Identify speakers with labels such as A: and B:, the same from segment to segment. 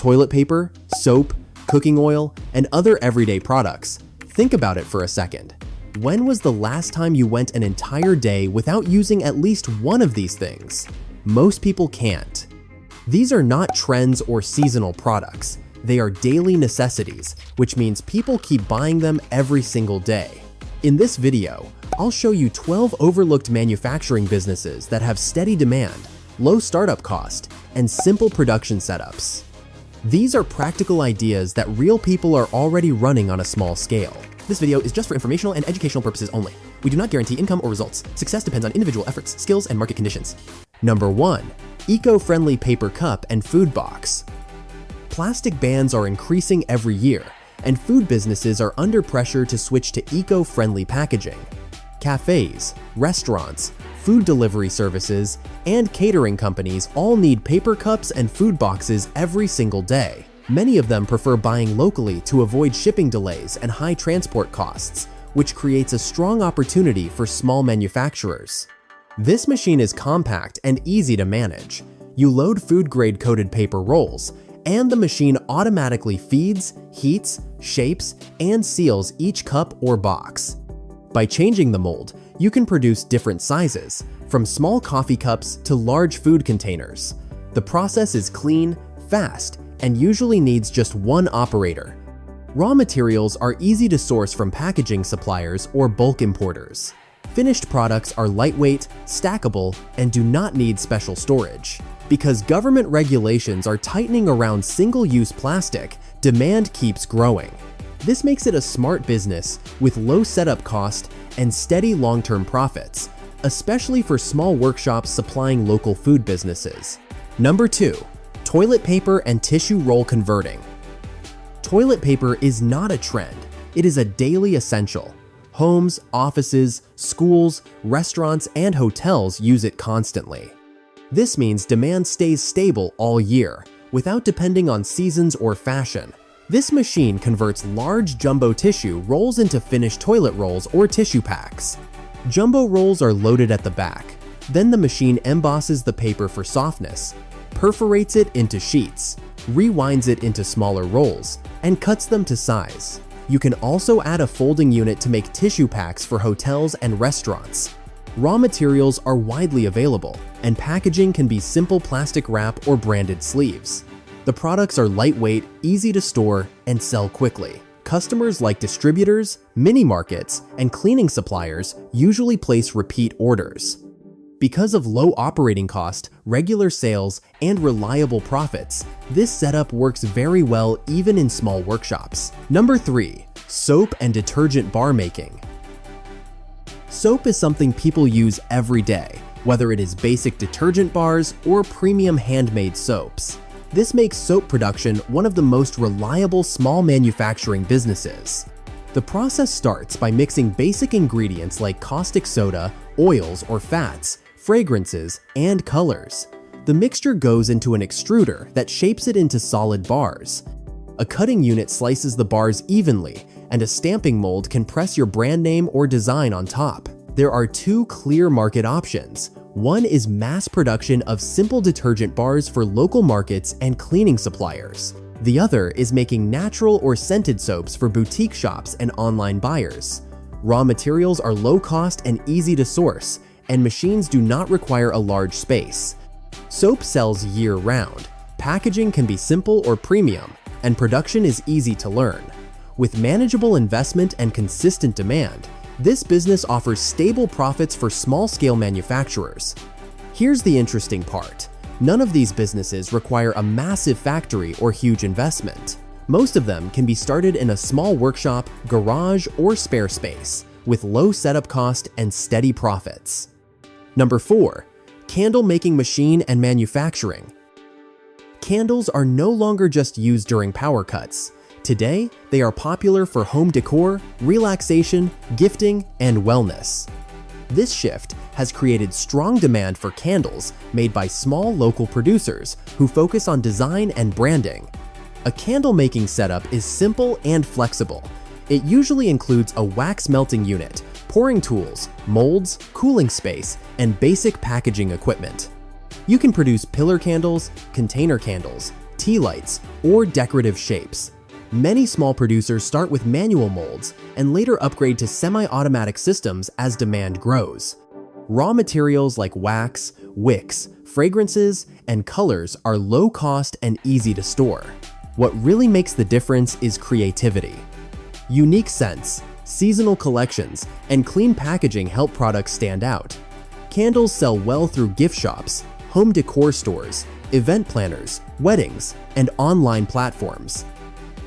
A: toilet paper, soap, cooking oil, and other everyday products. Think about it for a second. When was the last time you went an entire day without using at least one of these things? Most people can't. These are not trends or seasonal products. They are daily necessities, which means people keep buying them every single day. In this video, I'll show you 12 overlooked manufacturing businesses that have steady demand, low startup cost, and simple production setups. These are practical ideas that real people are already running on a small scale. This video is just for informational and educational purposes only. We do not guarantee income or results. Success depends on individual efforts, skills, and market conditions. Number 1. Eco-friendly paper cup and food box. Plastic bans are increasing every year, and food businesses are under pressure to switch to eco-friendly packaging. Cafes, restaurants, food delivery services, and catering companies all need paper cups and food boxes every single day. Many of them prefer buying locally to avoid shipping delays and high transport costs, which creates a strong opportunity for small manufacturers. This machine is compact and easy to manage. You load food-grade coated paper rolls, and the machine automatically feeds, heats, shapes, and seals each cup or box. By changing the mold, you can produce different sizes, from small coffee cups to large food containers. The process is clean, fast, and usually needs just one operator. Raw materials are easy to source from packaging suppliers or bulk importers. Finished products are lightweight, stackable, and do not need special storage. Because government regulations are tightening around single-use plastic, demand keeps growing. This makes it a smart business with low setup cost and steady long-term profits, especially for small workshops supplying local food businesses. Number 2. Toilet paper and tissue roll converting. Toilet paper is not a trend, it is a daily essential. Homes, offices, schools, restaurants, and hotels use it constantly. This means demand stays stable all year, without depending on seasons or fashion. This machine converts large jumbo tissue rolls into finished toilet rolls or tissue packs. Jumbo rolls are loaded at the back. Then the machine embosses the paper for softness, perforates it into sheets, rewinds it into smaller rolls, and cuts them to size. You can also add a folding unit to make tissue packs for hotels and restaurants. Raw materials are widely available, and packaging can be simple plastic wrap or branded sleeves. The products are lightweight, easy to store, and sell quickly. Customers like distributors, mini markets, and cleaning suppliers usually place repeat orders. Because of low operating cost, regular sales, and reliable profits, this setup works very well even in small workshops. Number 3. Soap and detergent bar making. Soap is something people use every day, whether it is basic detergent bars or premium handmade soaps. This makes soap production one of the most reliable small manufacturing businesses. The process starts by mixing basic ingredients like caustic soda, oils or fats, fragrances, and colors. The mixture goes into an extruder that shapes it into solid bars. A cutting unit slices the bars evenly, and a stamping mold can press your brand name or design on top. There are 2 clear market options. One is mass production of simple detergent bars for local markets and cleaning suppliers. The other is making natural or scented soaps for boutique shops and online buyers. Raw materials are low cost and easy to source, and machines do not require a large space. Soap sells year-round. Packaging can be simple or premium, and production is easy to learn. With manageable investment and consistent demand, this business offers stable profits for small-scale manufacturers. Here's the interesting part. None of these businesses require a massive factory or huge investment. Most of them can be started in a small workshop, garage, or spare space, with low setup cost and steady profits. Number 4. Candle making machine and manufacturing. Candles are no longer just used during power cuts. Today, they are popular for home decor, relaxation, gifting, and wellness. This shift has created strong demand for candles made by small local producers who focus on design and branding. A candle making setup is simple and flexible. It usually includes a wax melting unit, pouring tools, molds, cooling space, and basic packaging equipment. You can produce pillar candles, container candles, tea lights, or decorative shapes. Many small producers start with manual molds and later upgrade to semi-automatic systems as demand grows. Raw materials like wax, wicks, fragrances, and colors are low cost and easy to store. What really makes the difference is creativity. Unique scents, seasonal collections, and clean packaging help products stand out. Candles sell well through gift shops, home decor stores, event planners, weddings, and online platforms.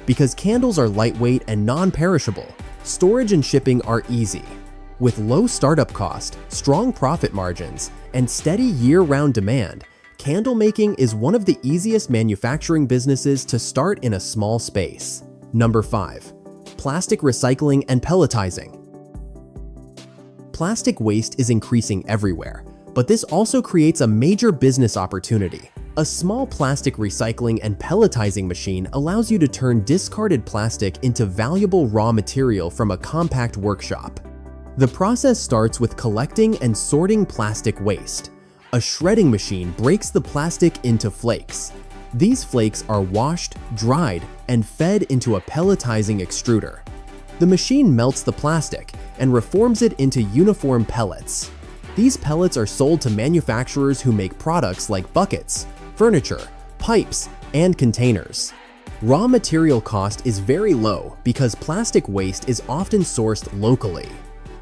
A: Because candles are lightweight and non-perishable, storage and shipping are easy. With low startup cost, strong profit margins, and steady year-round demand, candle making is one of the easiest manufacturing businesses to start in a small space. Number 5. Plastic recycling and pelletizing. Plastic waste is increasing everywhere, but this also creates a major business opportunity. A small plastic recycling and pelletizing machine allows you to turn discarded plastic into valuable raw material from a compact workshop. The process starts with collecting and sorting plastic waste. A shredding machine breaks the plastic into flakes. These flakes are washed, dried, and fed into a pelletizing extruder. The machine melts the plastic and reforms it into uniform pellets. These pellets are sold to manufacturers who make products like buckets, furniture, pipes, and containers. Raw material cost is very low because plastic waste is often sourced locally.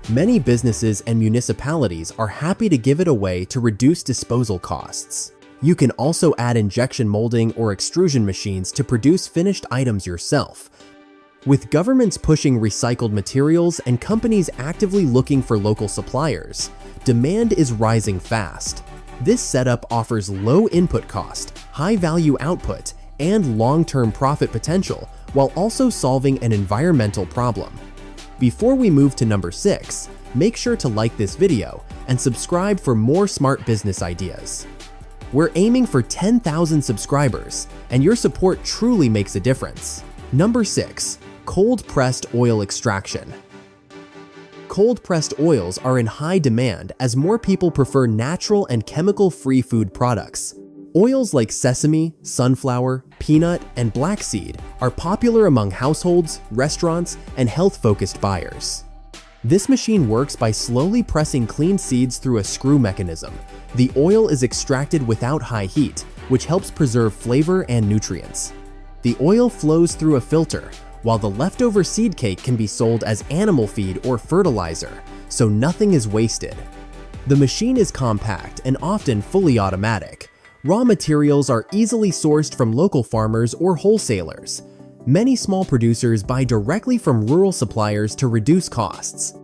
A: Many businesses and municipalities are happy to give it away to reduce disposal costs. You can also add injection molding or extrusion machines to produce finished items yourself. With governments pushing recycled materials and companies actively looking for local suppliers, demand is rising fast. This setup offers low input cost, high value output, and long-term profit potential while also solving an environmental problem. Before we move to number 6, make sure to like this video and subscribe for more smart business ideas. We're aiming for 10,000 subscribers, and your support truly makes a difference. Number 6. Cold-pressed oil extraction. Cold-pressed oils are in high demand as more people prefer natural and chemical-free food products. Oils like sesame, sunflower, peanut, and blackseed are popular among households, restaurants, and health-focused buyers. This machine works by slowly pressing clean seeds through a screw mechanism. The oil is extracted without high heat, which helps preserve flavor and nutrients. The oil flows through a filter, while the leftover seed cake can be sold as animal feed or fertilizer, so nothing is wasted. The machine is compact and often fully automatic. Raw materials are easily sourced from local farmers or wholesalers. Many small producers buy directly from rural suppliers to reduce costs.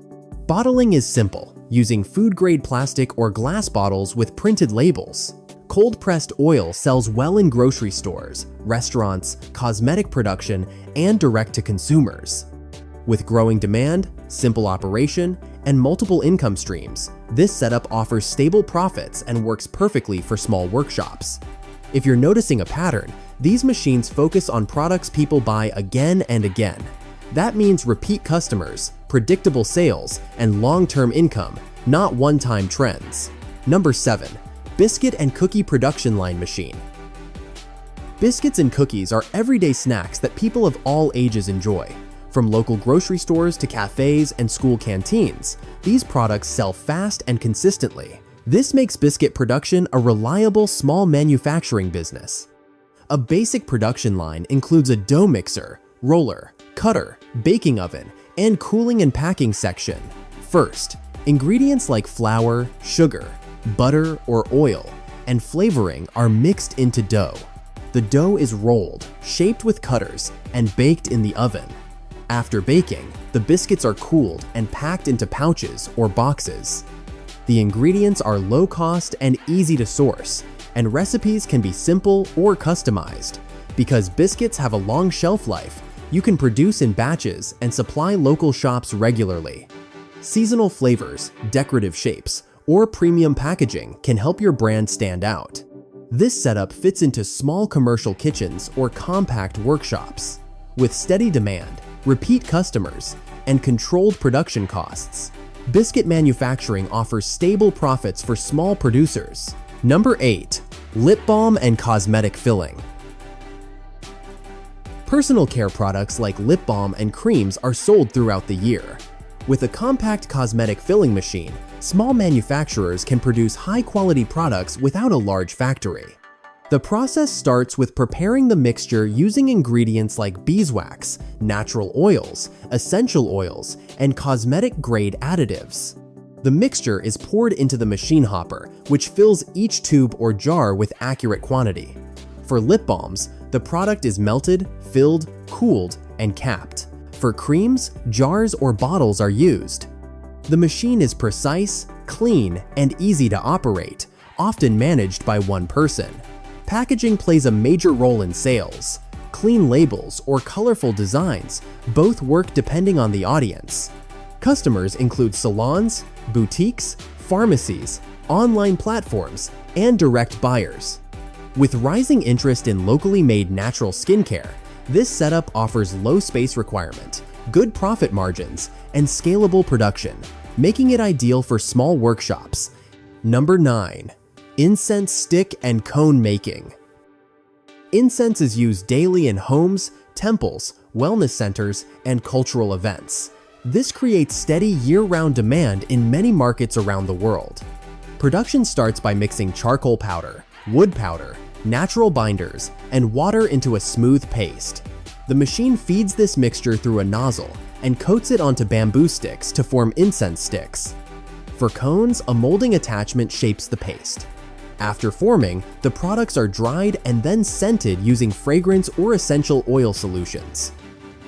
A: Bottling is simple, using food-grade plastic or glass bottles with printed labels. Cold-pressed oil sells well in grocery stores, restaurants, cosmetic production, and direct to consumers. With growing demand, simple operation, and multiple income streams, this setup offers stable profits and works perfectly for small workshops. If you're noticing a pattern, these machines focus on products people buy again and again. That means repeat customers, predictable sales, and long-term income, not one-time trends. Number 7. Biscuit and cookie production line machine. Biscuits and cookies are everyday snacks that people of all ages enjoy. From local grocery stores to cafes and school canteens, these products sell fast and consistently. This makes biscuit production a reliable small manufacturing business. A basic production line includes a dough mixer, roller, cutter, baking oven, and cooling and packing section. First, ingredients like flour, sugar, butter, or oil, and flavoring are mixed into dough. The dough is rolled, shaped with cutters, and baked in the oven. After baking, the biscuits are cooled and packed into pouches or boxes. The ingredients are low cost and easy to source, and recipes can be simple or customized. Because biscuits have a long shelf life, you can produce in batches and supply local shops regularly. Seasonal flavors, decorative shapes, or premium packaging can help your brand stand out. This setup fits into small commercial kitchens or compact workshops. With steady demand, repeat customers, and controlled production costs, biscuit manufacturing offers stable profits for small producers. Number 8. Lip balm and cosmetic filling. Personal care products like lip balm and creams are sold throughout the year. With a compact cosmetic filling machine, small manufacturers can produce high-quality products without a large factory. The process starts with preparing the mixture using ingredients like beeswax, natural oils, essential oils, and cosmetic-grade additives. The mixture is poured into the machine hopper, which fills each tube or jar with accurate quantity. For lip balms, the product is melted, filled, cooled, and capped. For creams, jars or bottles are used. The machine is precise, clean, and easy to operate, often managed by one person. Packaging plays a major role in sales. Clean labels or colorful designs both work depending on the audience. Customers include salons, boutiques, pharmacies, online platforms, and direct buyers. With rising interest in locally made natural skincare, this setup offers low space requirement, good profit margins, and scalable production, making it ideal for small workshops. Number 9. Incense stick and cone making. Incense is used daily in homes, temples, wellness centers, and cultural events. This creates steady year-round demand in many markets around the world. Production starts by mixing charcoal powder, wood powder, natural binders, and water into a smooth paste. The machine feeds this mixture through a nozzle and coats it onto bamboo sticks to form incense sticks. For cones, a molding attachment shapes the paste. After forming, the products are dried and then scented using fragrance or essential oil solutions.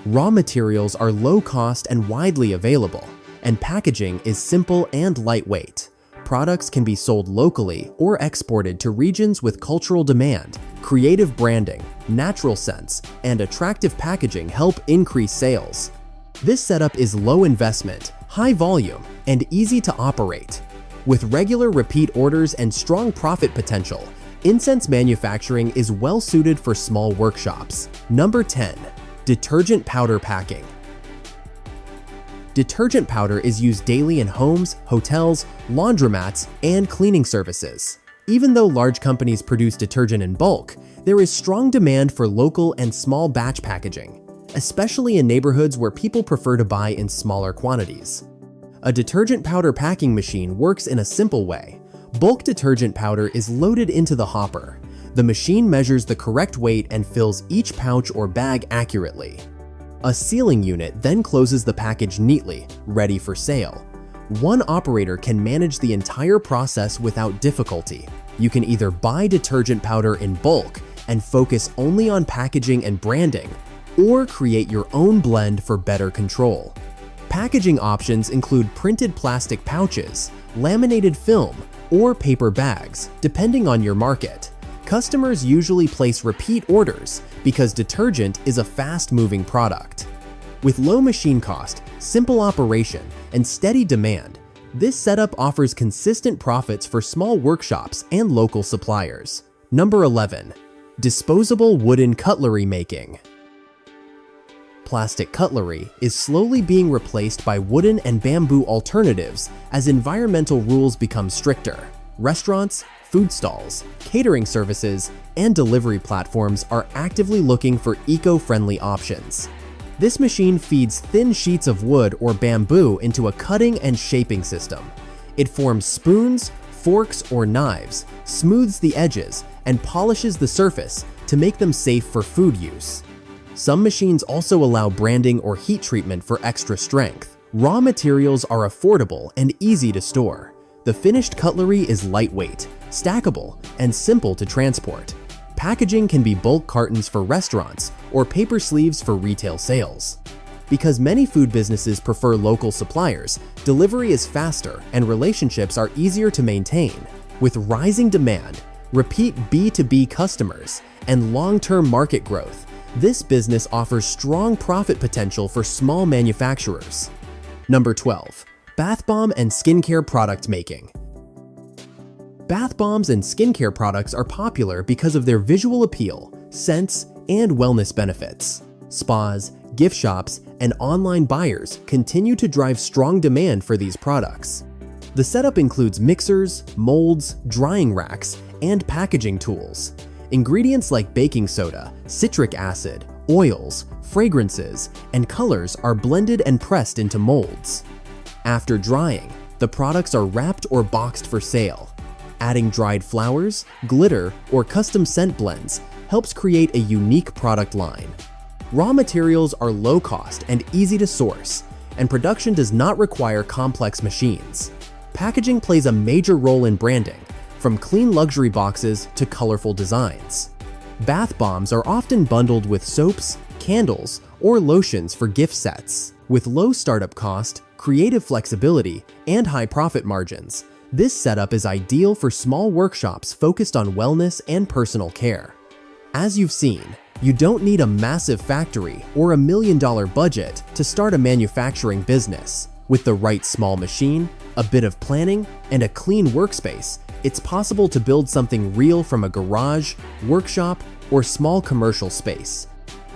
A: Raw materials are low cost and widely available, and packaging is simple and lightweight. Products can be sold locally or exported to regions with cultural demand. Creative branding, natural scents, and attractive packaging help increase sales. This setup is low investment, high volume, and easy to operate. With regular repeat orders and strong profit potential, incense manufacturing is well suited for small workshops. Number 10. Detergent powder packing. Detergent powder is used daily in homes, hotels, laundromats, and cleaning services. Even though large companies produce detergent in bulk, there is strong demand for local and small batch packaging, especially in neighborhoods where people prefer to buy in smaller quantities. A detergent powder packing machine works in a simple way. Bulk detergent powder is loaded into the hopper. The machine measures the correct weight and fills each pouch or bag accurately. A sealing unit then closes the package neatly, ready for sale. One operator can manage the entire process without difficulty. You can either buy detergent powder in bulk and focus only on packaging and branding, or create your own blend for better control. Packaging options include printed plastic pouches, laminated film, or paper bags, depending on your market. Customers usually place repeat orders because detergent is a fast-moving product. With low machine cost, simple operation, and steady demand, this setup offers consistent profits for small workshops and local suppliers. Number 11. Disposable wooden cutlery making. Plastic cutlery is slowly being replaced by wooden and bamboo alternatives as environmental rules become stricter. Restaurants, food stalls, catering services, and delivery platforms are actively looking for eco-friendly options. This machine feeds thin sheets of wood or bamboo into a cutting and shaping system. It forms spoons, forks, or knives, smooths the edges, and polishes the surface to make them safe for food use. Some machines also allow branding or heat treatment for extra strength. Raw materials are affordable and easy to store. The finished cutlery is lightweight, stackable, and simple to transport. Packaging can be bulk cartons for restaurants or paper sleeves for retail sales. Because many food businesses prefer local suppliers, delivery is faster and relationships are easier to maintain. With rising demand, repeat B2B customers, and long-term market growth, this business offers strong profit potential for small manufacturers. Number 12. Bath bomb and skincare product making. Bath bombs and skincare products are popular because of their visual appeal, scents, and wellness benefits. Spas, gift shops, and online buyers continue to drive strong demand for these products. The setup includes mixers, molds, drying racks, and packaging tools. Ingredients like baking soda, citric acid, Oils, fragrances, and colors are blended and pressed into molds. After drying, the products are wrapped or boxed for sale. Adding dried flowers, glitter, or custom scent blends helps create a unique product line. Raw materials are low cost and easy to source, and production does not require complex machines. Packaging plays a major role in branding, from clean luxury boxes to colorful designs. Bath bombs are often bundled with soaps, candles, or lotions for gift sets. With low startup cost, creative flexibility, and high profit margins, this setup is ideal for small workshops focused on wellness and personal care. As you've seen, you don't need a massive factory or $1 million budget to start a manufacturing business. With the right small machine, a bit of planning, and a clean workspace, it's possible to build something real from a garage, workshop, or small commercial space.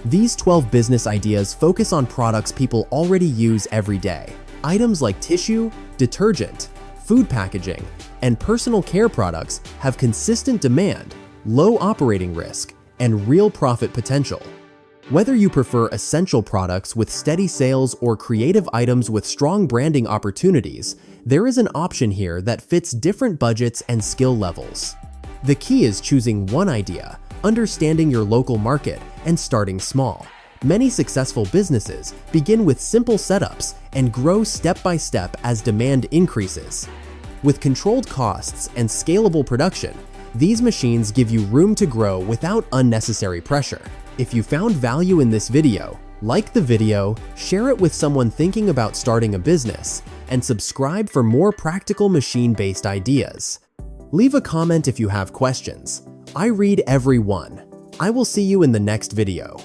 A: These 12 business ideas focus on products people already use every day. Items like tissue, detergent, food packaging, and personal care products have consistent demand, low operating risk, and real profit potential. Whether you prefer essential products with steady sales or creative items with strong branding opportunities, there is an option here that fits different budgets and skill levels. The key is choosing one idea, understanding your local market, and starting small. Many successful businesses begin with simple setups and grow step by step as demand increases. With controlled costs and scalable production, these machines give you room to grow without unnecessary pressure. If you found value in this video, like the video, share it with someone thinking about starting a business, and subscribe for more practical machine-based ideas. Leave a comment if you have questions. I read every one. I will see you in the next video.